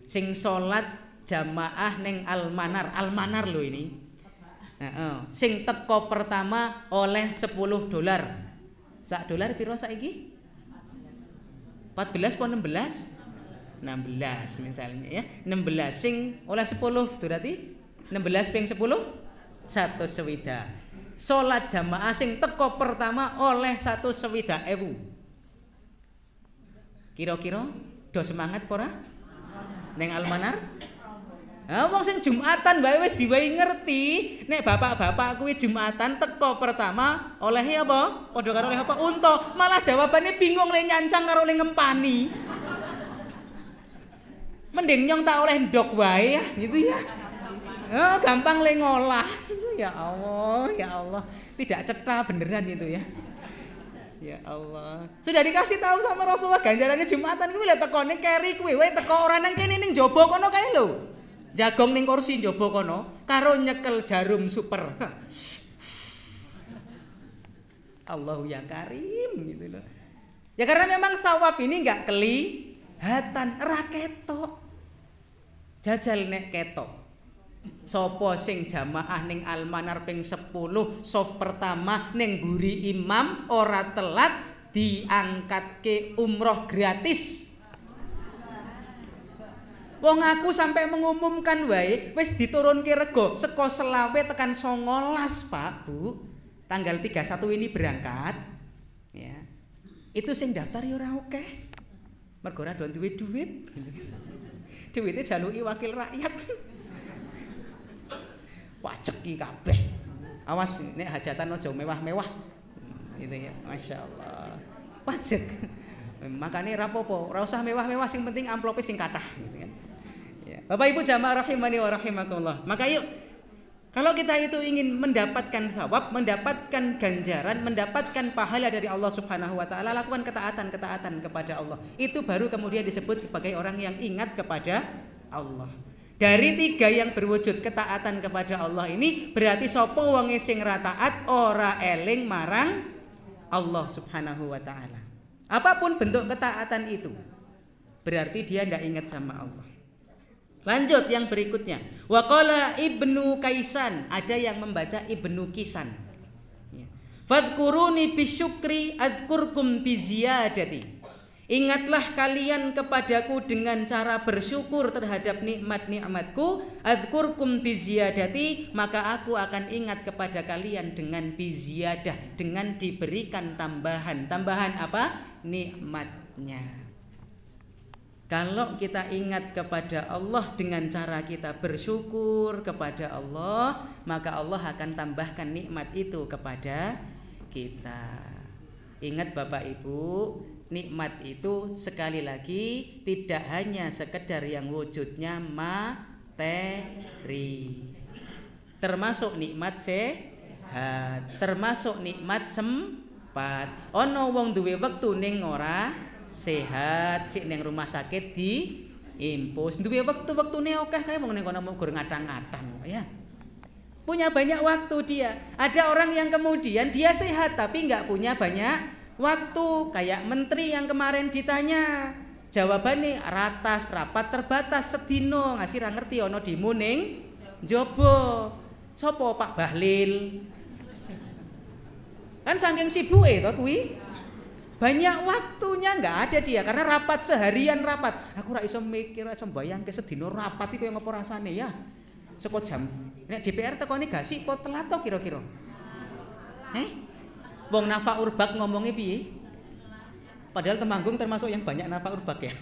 Sing salat jamaah ning almanar lho ini. Sing teko pertama oleh $10. $1 piro saiki? 14 po 16? 16 misalnya ya. 16 sing oleh 10 berarti 16 ping 10 120. Salat jamaah sing teko pertama oleh 120.000. Kira-kira do semangat ora? Neng almanar? Wong sing Jumatan wae wis diwehi ngerti, nek bapak-bapak kuwi Jumatan teko pertama olehe apa? Padha karo oleh apa? Unta. Malah jawabane bingung le nyancang karo le ngempani. Mending nyong tak oleh ndok wae ya, gitu ya. Gampang le ngolah. Ya Allah. Tidak cetha beneran itu ya. Ya Allah. Sudah dikasih tahu sama Rasulullah ganjarannya Jumatan kuwi lek tekone keri kuwi wae teko ora nang kene ning jaba kono kae lho. Jagong ning kursi njaba kono karo nyekel jarum super. Allahu ya Karim gitu loh. Ya karena memang sawab ini enggak kelihatan, ora ketok. Jajal nek ketok. Sapa sing jamaah ning Almanar ping 10 soft pertama ning mburi imam ora telat diangkatke umroh gratis. Wong aku sampai mengumumkan wae wis diturunke rego saka 20 tekan 19 Pak Bu. Tanggal 31 ini berangkat. Ya. Itu sing daftar ya ora akeh. Mergo ora duwe duit. Duwite jaluki wakil rakyat. Paceki kabeh. Awas nek hajatan aja mewah-mewah. Gitu ya. Masyaallah. Pajek. Makane ora apa-apa, ora usah mewah-mewah sing penting amplope sing kathah gitu kan. Ya. Bapak Ibu jamaah rahimani wa rahimakumullah. Maka yuk kalau kita itu ingin mendapatkan thawab, mendapatkan ganjaran, mendapatkan pahala dari Allah Subhanahu wa taala, lakukan ketaatan kepada Allah. Itu baru kemudian disebut sebagai orang yang ingat kepada Allah. Dari 3 yang berwujud ketaatan kepada Allah ini berarti sapa wonge sing ra taat ora eling marang Allah Subhanahu wa taala. Apapun bentuk ketaatan itu berarti dia tidak ingat sama Allah. Lanjut yang berikutnya. Wa qala Ibnu Kaisan, ada yang membaca Ibnu Kisan. Fadkuruni bisyukri adzkurkum biziyadati. Ingatlah kalian kepadaku dengan cara bersyukur terhadap nikmat-nikmatku, adzkurkum biziyadati, maka aku akan ingat kepada kalian dengan biziyadah, dengan diberikan tambahan. Tambahan apa? Nikmatnya. Kalau kita ingat kepada Allah dengan cara kita bersyukur kepada Allah, maka Allah akan tambahkan nikmat itu kepada kita. Ingat Bapak Ibu, nikmat itu sekali lagi tidak hanya sekedar yang wujudnya materi. Termasuk nikmat sehat, termasuk nikmat sempat. Ono wong duwe wektu ning ora sehat, sik ning rumah sakit di impus. Duwe wektu-wektune akeh kae wong ning kono gur ngatang-ngatang ya. Punya banyak waktu dia. Ada orang yang kemudian dia sehat tapi enggak punya banyak waktu, kayak menteri yang kemarin ditanya. Jawabannya ratas, rapat terbatas sedino, ngasih ra ngerti ana demo ning njaba. Sopo Pak Bahlil? Kan saking sibuke to kuwi. Banyak waktunya nggak ada dia karena rapat seharian rapat. Aku ora iso mikir, ora iso mbayangke sedina rapat iki kaya ngopo rasane ya. Seko jam nek DPR tekone gasi po telat to kira-kira. Wong Nafa Urbak ngomongnya piye? Padahal Temanggung termasuk yang banyak Nafa Urbak ya.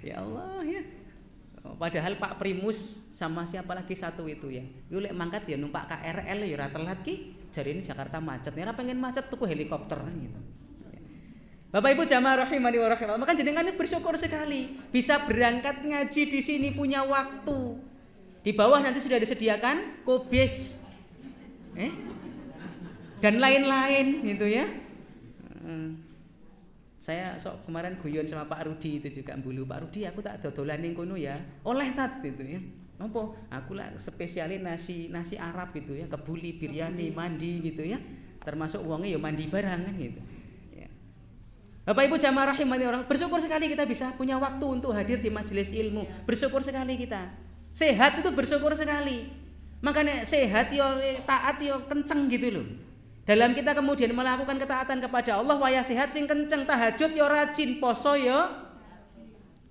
Ya Allah ya. Padahal Pak Primus sama siapa lagi satu itu ya. Yo lek mangkat ya numpak KRL ya ora telat ki. Jari ini Jakarta macet, ora pengen macet tuku helikopter kan gitu. Bapak Ibu jamaah rahimani wa rahimakumullah. Maka jenengan bersyukur sekali bisa berangkat ngaji di sini, punya waktu. Di bawah nanti sudah disediakan kobes. Dan lain-lain gitu ya. Saya sok kemarin guyon sama Pak Rudi itu juga mbulu. Pak Rudi aku tak dodolan ning kono ya. Oleh tat gitu ya. Apa? Aku lah spesialin nasi Arab gitu ya, kebuli, biryani, mandi gitu ya. Termasuk uangnya ya mandi barang kan gitu. Ya. Bapak Ibu jamaah rahimani orang, bersyukur sekali kita bisa punya waktu untuk hadir di majelis ilmu. Bersyukur sekali kita. Sehat itu bersyukur sekali. Makanya sehat yo taat yo kenceng gitu loh. Dalam kita kemudian melakukan ketaatan kepada Allah, waya sehat sing kenceng, tahajud yo rajin, poso yo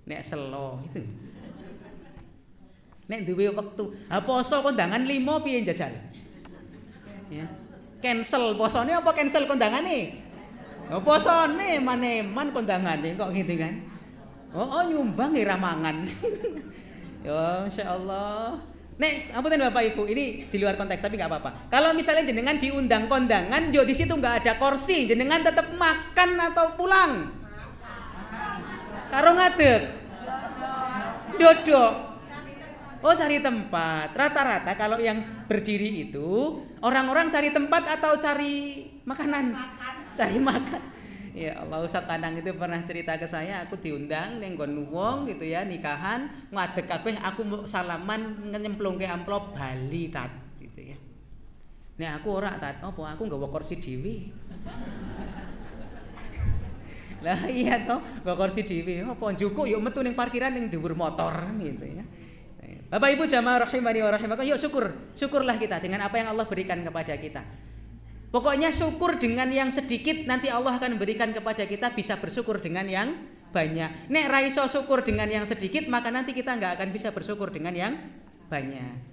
nek selo gitu. Nek duwe wektu, poso kondangan 5 piye jajal? Ya. Cancel posone apa cancel kondangane? Posone maneman kondangane kok gitu kan. Oh nyumbang ora mangan. Ya, Masya Allah. Nek, ampun Bapak Ibu, ini di luar konteks tapi nggak apa-apa. Kalau misalnya jenengan diundang kondangan, jo di situ nggak ada kursi, jenengan tetap makan atau pulang? Karo ngadeg. Dodok. Oh, cari tempat. Rata-rata kalau yang berdiri itu orang-orang cari tempat atau cari makanan? Cari makan. Ya Allah, Ustaz Tanang itu pernah cerita ke saya, aku diundang ning nggon wong gitu ya, nikahan, ngadeg kabeh, aku mau salaman nyemplungke amplop Bali tat gitu ya. Nek aku ora tat, apa aku nggawa kursi dhewe. Lah iya toh, nggawa kursi dhewe, apa njukuk yuk metu ning parkiran ning dhuwur motor gitu ya. Bapak Ibu jamaah rahimani wa rahimakumullah, yuk syukurlah kita dengan apa yang Allah berikan kepada kita. Pokoknya syukur dengan yang sedikit, nanti Allah akan berikan kepada kita bisa bersyukur dengan yang banyak. Nek raiso syukur dengan yang sedikit, maka nanti kita nggak akan bisa bersyukur dengan yang banyak.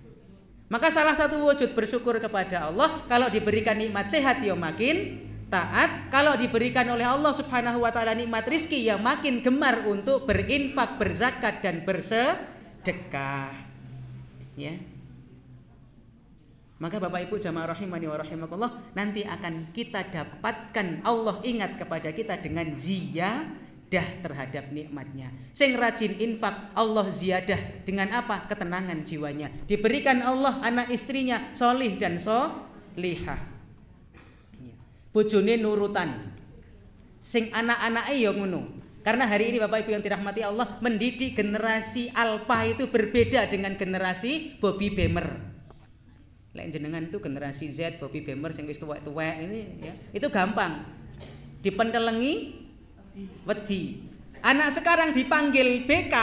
Maka salah satu wujud bersyukur kepada Allah, kalau diberikan nikmat sehat ya makin taat. Kalau diberikan oleh Allah Subhanahu wa taala nikmat rizki ya makin gemar untuk berinfak, berzakat dan bersedekah. Ya. Maka Bapak Ibu jamaah rahimani wa rahimakumullah, nanti akan kita dapatkan Allah ingat kepada kita dengan ziyadah terhadap nikmatnya. Sing rajin infak, Allah ziyadah dengan apa? Ketenangan jiwanya. Diberikan Allah anak istrinya solih dan solihah. Bojone nurutan. Sing anak-anake ya ngono. Karena hari ini Bapak Ibu yang dirahmati Allah, mendidik generasi alpha itu berbeda dengan generasi Bobby Bemer. Lek jenengan itu generasi Z, Bobby Bemer sing wis tuwek-tuwek ini ya, itu gampang. Dipentelengi wedi. Anak sekarang dipanggil BK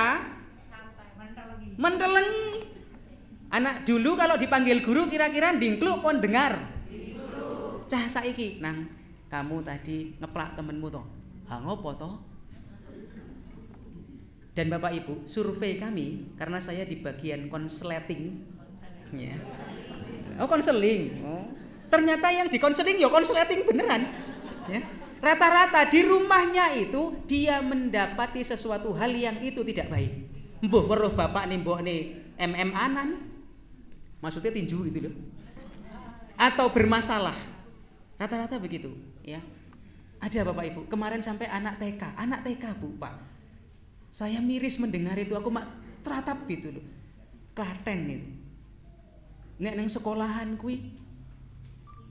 mentelengi. Anak dulu kalau dipanggil guru kira-kira ndingkluk pon dengar. Cah saiki, nang kamu tadi ngeplak temenmu toh. Ha ngopo toh? Dan Bapak Ibu, survei kami karena saya di bagian konsleting ya. Oh konseling, ternyata yang di konseling ya konsleting beneran. Ya. Rata-rata di rumahnya itu dia mendapati sesuatu hal yang itu tidak baik. Mbuh weruh bapak nih mbok nih anan, maksudnya tinju gitu loh. Atau bermasalah, rata-rata begitu. Ya. Ada Bapak Ibu, kemarin sampai anak TK Bu Pak. Saya miris mendengar itu, aku mak teratap gitu loh. Klaten itu. Nek nang sekolahan kuwi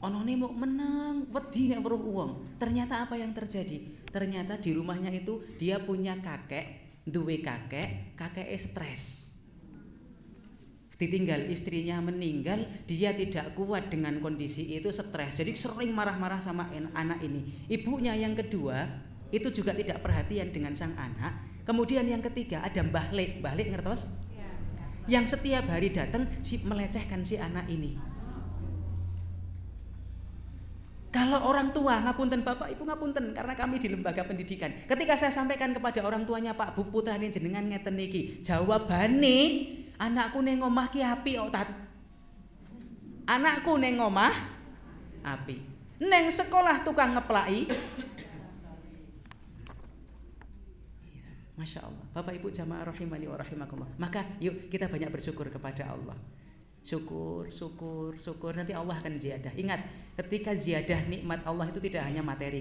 onone mau menang, wedi nek weruh wong. Ternyata apa yang terjadi? Ternyata di rumahnya itu dia punya kakek, duwe kakeknya stres. Ditinggal istrinya meninggal, dia tidak kuat dengan kondisi itu, stres. Jadi sering marah-marah sama anak ini. Ibunya yang kedua itu juga tidak perhatian dengan sang anak. Kemudian yang ketiga ada Mbah Lek ngertos? Yang setiap hari datang melecehkan si anak ini. Kalau orang tua, ngapunten Bapak Ibu ngapunten, karena kami di lembaga pendidikan. Ketika saya sampaikan kepada orang tuanya, Pak Bu putrane jenengan ngeten niki, jawabane anakku ning omah ki apik kok tat. Anakku ning omah apik. Neng sekolah tukang ngeplaki. Masya Allah, Bapak Ibu jamaah rahimani wa rahimakumullah. Maka yuk kita banyak bersyukur kepada Allah. Syukur, nanti Allah akan ziyadah. Ingat, ketika ziyadah nikmat Allah itu tidak hanya materi,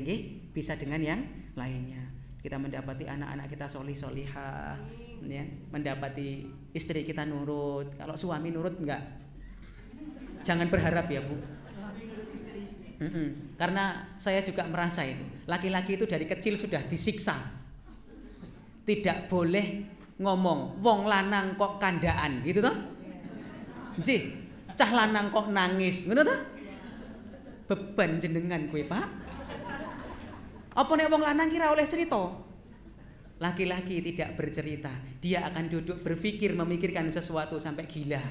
bisa dengan yang lainnya. Kita mendapati anak-anak kita solihah, ya, mendapati istri kita nurut. Kalau suami nurut enggak? Jangan berharap ya Bu. Karena saya juga merasa itu. Laki-laki itu dari kecil sudah disiksa. Tidak boleh ngomong wong lanang kok kandaan gitu toh. Nggih, cah lanang kok nangis, ngono toh? Beban jenengan kowe, Pak. Apa nek wong lanang kira oleh cerita? Laki-laki tidak bercerita, dia akan duduk berpikir memikirkan sesuatu sampai gila.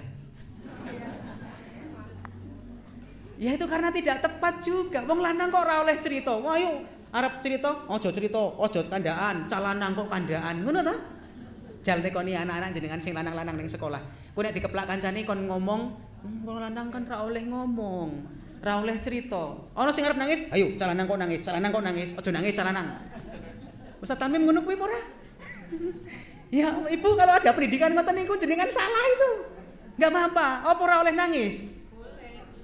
Ya itu karena tidak tepat juga. Wong lanang kok ora oleh cerita. Wah yuk arep cerita, ojo kandaan, calanang kok kandaan, ngono ta? Jal tekoni anak-anak jenengan sing lanang-lanang ning sekolah. Ku nek dikeplak kancane kon ngomong, wong lanang kan ra oleh ngomong, ra oleh cerita. Ana sing arep nangis, ayo calanang kok nangis, ojo nangis calanang. Ustaz Tamim ngono kuwi ora? Ya ibu kalau ada pendidikan ngoten niku jenengan salah itu. Enggak apa-apa. Apa ora oleh nangis?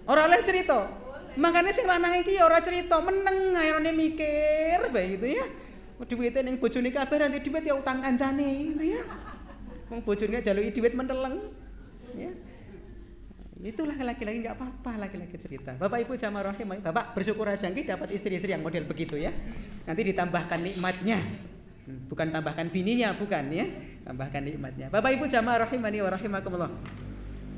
Ora oleh cerita. Makanya sing lanang iki ora cerita, meneng akhirnya mikir bae gitu ya. Duwite ning bojone kabeh nanti duwit ya utang kancane gitu ya. Wong bojone jaluki duwit menteleng. Ya. Itulah laki-laki enggak apa-apa laki-laki cerita. Bapak Ibu jamaah rahimah, Bapak bersyukur aja nggih dapat istri-istri yang model begitu ya. Nanti ditambahkan nikmatnya. Bukan tambahkan bininya, bukan ya. Tambahkan nikmatnya. Bapak Ibu jamaah rahimani wa rahimakumullah.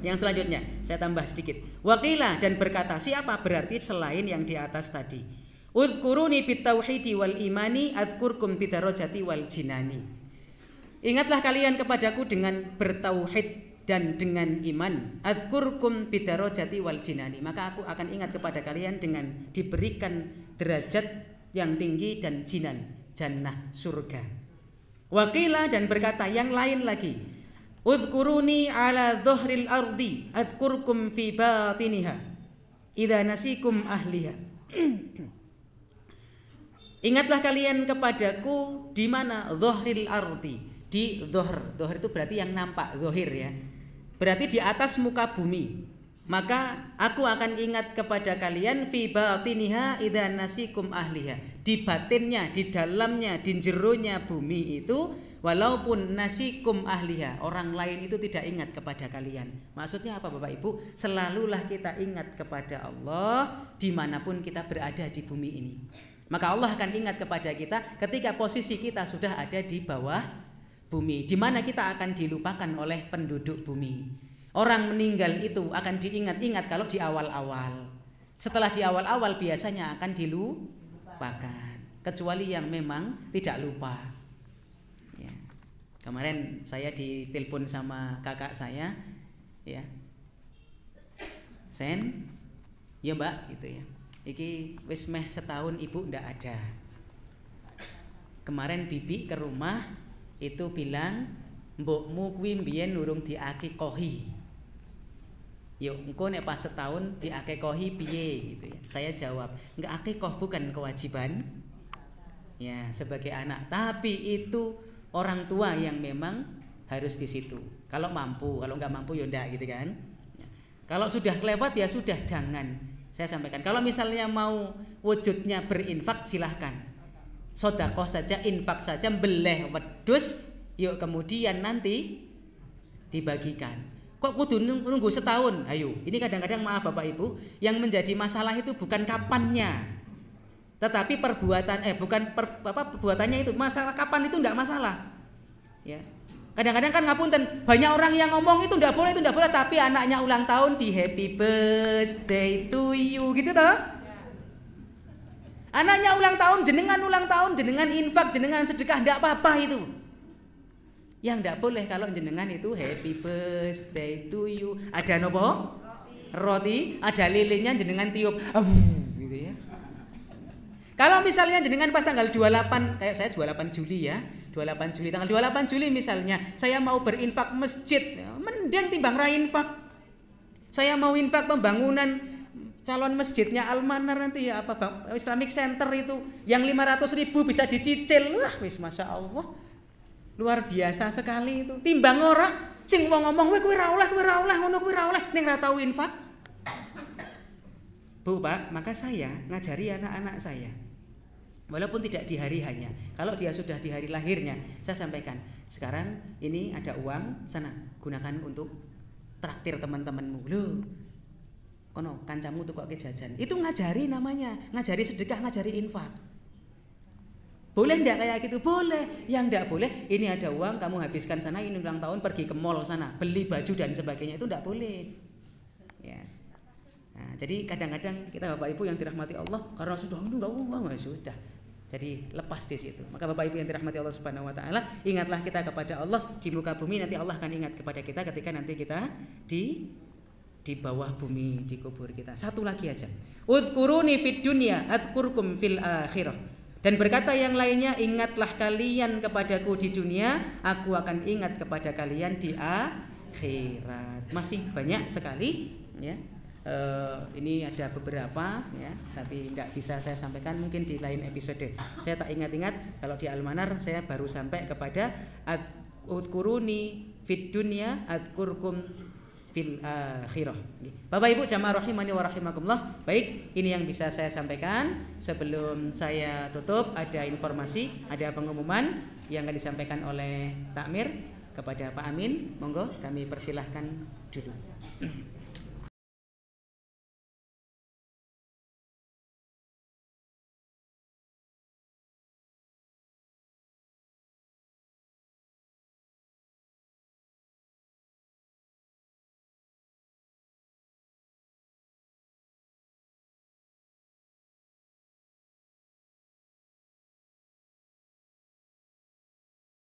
Yang selanjutnya saya tambah sedikit. Waqila dan berkata siapa berarti selain yang di atas tadi. Udhkuruni bitauhidi wal imani adhkurkum bidarajati wal jinani. Ingatlah kalian kepadaku dengan bertauhid dan dengan iman. Adhkurkum bidarajati wal jinani. Maka aku akan ingat kepada kalian dengan diberikan derajat yang tinggi dan jinan, jannah surga. Waqila dan berkata yang lain lagi. Udhkuruni ala dhuhril ardi adhkurkum fi batiniha idza nasikum ahliha. Ingatlah kalian kepadaku di mana dhuhril ardi, di dhuhr. Dhuhr itu berarti yang nampak, zahir ya. Berarti di atas muka bumi. Maka aku akan ingat kepada kalian fi batiniha idza nasikum ahliha. Di batinnya, di dalamnya, di jeronya bumi itu walaupun nasikum ahliha, orang lain itu tidak ingat kepada kalian. Maksudnya apa Bapak Ibu? Selalulah kita ingat kepada Allah dimanapun kita berada di bumi ini. Maka Allah akan ingat kepada kita ketika posisi kita sudah ada di bawah bumi, di mana kita akan dilupakan oleh penduduk bumi. Orang meninggal itu akan diingat-ingat kalau di awal-awal. Setelah di awal-awal biasanya akan dilupakan, kecuali yang memang tidak lupa. Kemarin saya ditelepon sama kakak saya, ya, Sen, ya Mbak, gitu ya. Iki wis meh setahun ibu ndak ada. Kemarin bibi ke rumah itu bilang, mbokmu kuwi mbiyen nurung diakikohi. Yuk, engko nek pas setahun diakikohi piye gitu ya. Saya jawab, enggak akikoh bukan kewajiban. Ya, sebagai anak, tapi itu orang tua yang memang harus di situ. Kalau mampu, kalau nggak mampu ya enggak gitu kan. Kalau sudah kelewat ya sudah jangan. Saya sampaikan. Kalau misalnya mau wujudnya berinfak silahkan. Sodakoh saja, infak saja, beleh wedus, yuk kemudian nanti dibagikan. Kok kudu nunggu setahun? Ayo, ini kadang-kadang maaf Bapak Ibu, yang menjadi masalah itu bukan kapannya. Tetapi perbuatannya itu masalah kapan itu enggak masalah. Ya. Kadang-kadang kan ngapunten, banyak orang yang ngomong itu enggak boleh, tapi anaknya ulang tahun di happy birthday to you gitu toh. Anaknya ulang tahun, jenengan infak, jenengan sedekah enggak apa-apa itu. Yang enggak boleh kalau jenengan itu happy birthday to you, ada nopo? Roti, ada lilinnya jenengan tiup. Gitu ya. Kalau misalnya jenengan pas tanggal 28, kayak saya 28 Juli ya, 28 Juli, tanggal 28 Juli misalnya, saya mau berinfak masjid, mending timbang ra infak. Saya mau infak pembangunan calon masjidnya Al-Manar nanti ya, apa Islamic Center itu, yang 500.000 bisa dicicil, wah wis Masya Allah, luar biasa sekali itu. Timbang ora, sing wong ngomong, kowe ra oleh, ngono kowe ra oleh, ning ra tau infak. Bu Pak, maka saya ngajari anak-anak saya, walaupun tidak di hari hanya, kalau dia sudah di hari lahirnya, saya sampaikan, sekarang ini ada uang, sana gunakan untuk traktir teman-temanmu. Loh, kono kancamu tuh kok ke jajan. Itu ngajari namanya, ngajari sedekah, ngajari infak. Boleh enggak kayak gitu? Boleh. Yang enggak boleh, ini ada uang kamu habiskan sana, ini ulang tahun pergi ke mall sana, beli baju dan sebagainya, itu enggak boleh. Ya. Nah, jadi kadang-kadang kita Bapak Ibu yang dirahmati Allah, karena sudah enggak uang, sudah. Jadi lepas di situ. Maka Bapak Ibu yang dirahmati Allah Subhanahu wa taala, ingatlah kita kepada Allah di muka bumi, nanti Allah akan ingat kepada kita ketika nanti kita di bawah bumi, di kubur kita. Satu lagi aja. Udhkuruni fid dunya adhkurkum fil akhirah. Dan berkata yang lainnya, ingatlah kalian kepadaku di dunia, aku akan ingat kepada kalian di akhirat. Masih banyak sekali ya. Ini ada beberapa ya, tapi nggak bisa saya sampaikan, mungkin di lain episode. Saya tak ingat-ingat, kalau di Al-Manar saya baru sampai kepada udkuruni fid dunya adzkurkum fil akhirah. Bapak Ibu jamaah rahimani wa rahimakumullah. Baik, ini yang bisa saya sampaikan. Sebelum saya tutup, ada informasi, ada pengumuman yang akan disampaikan oleh Takmir kepada Pak Amin. Monggo kami persilahkan dulu.